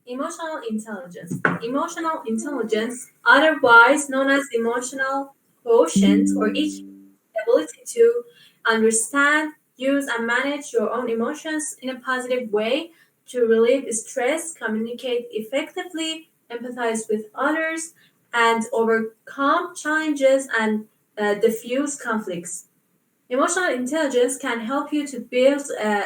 Emotional intelligence. Emotional intelligence, otherwise known as emotional quotient or EQ, ability to understand, use, and manage your own emotions in a positive way, to relieve stress, communicate effectively, empathize with others, and overcome challenges and diffuse conflicts. Emotional intelligence can help you to build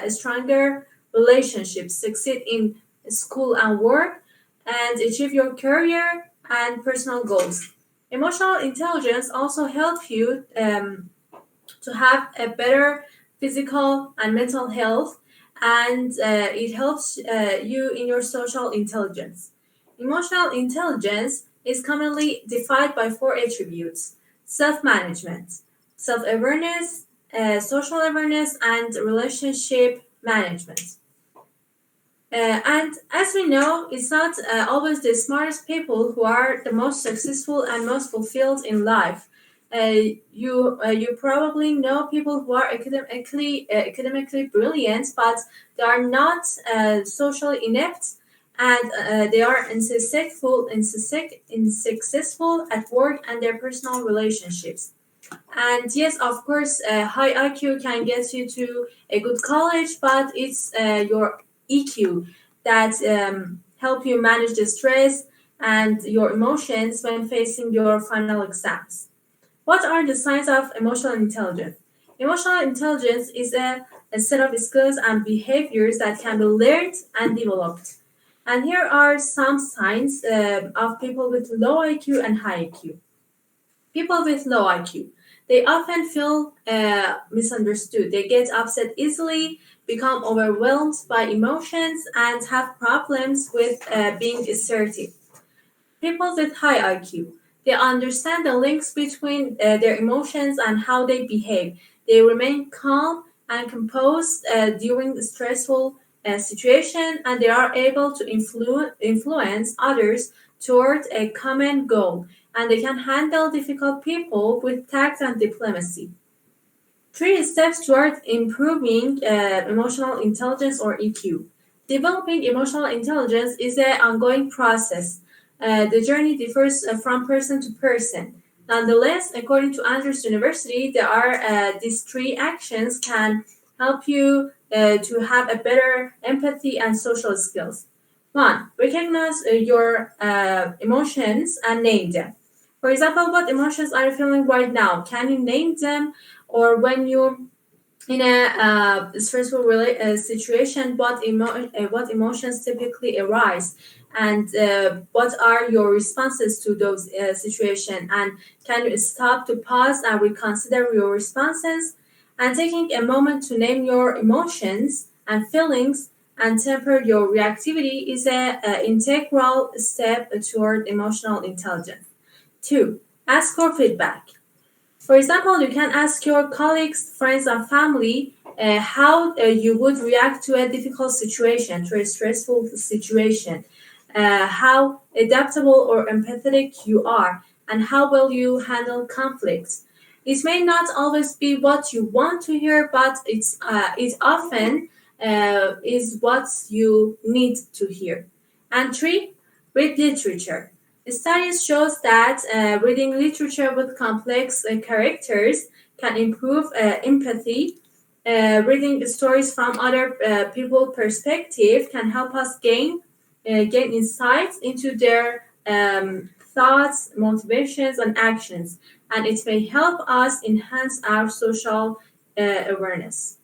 stronger relationships, succeed in school and work, and achieve your career and personal goals. Emotional intelligence also helps you to have a better physical and mental health, and it helps you in your social intelligence. Emotional intelligence is commonly defined by four attributes: self management, self awareness, social awareness, and relationship management. And as we know, it's not always the smartest people who are the most successful and most fulfilled in life. You probably know people who are academically brilliant, but they are not socially inept, and they are unsuccessful at work and their personal relationships. And yes, of course, high IQ can get you to a good college, but it's your EQ that help you manage the stress and your emotions when facing your final exams. What are the signs of emotional intelligence? Emotional intelligence is a set of skills and behaviors that can be learned and developed. And here are some signs of people with low IQ and high IQ. People with low IQ, they often feel misunderstood. They get upset easily, become overwhelmed by emotions, and have problems with being assertive. People with high IQ, they understand the links between their emotions and how they behave. They remain calm and composed during the stressful situation, and they are able to influence others toward a common goal. And they can handle difficult people with tact and diplomacy. Three steps toward improving emotional intelligence or EQ. Developing emotional intelligence is an ongoing process. The journey differs from person to person. Nonetheless, according to Andrews University, there are these three actions can help you to have a better empathy and social skills. One, recognize your emotions and name them. For example, what emotions are you feeling right now? Can you name them? Or when you're in a stressful situation, what emotions typically arise, and what are your responses to those situations? And can you stop to pause and reconsider your responses? And taking a moment to name your emotions and feelings and temper your reactivity is a integral step toward emotional intelligence. Two, ask for feedback. For example, you can ask your colleagues, friends, and family how you would react to a difficult situation, to a stressful situation, how adaptable or empathetic you are, and how well you handle conflicts. It may not always be what you want to hear, but it often is what you need to hear. And three, read literature. Studies shows that reading literature with complex characters can improve empathy. Reading stories from other people's perspective can help us gain insights into their thoughts, motivations, and actions, and it may help us enhance our social awareness.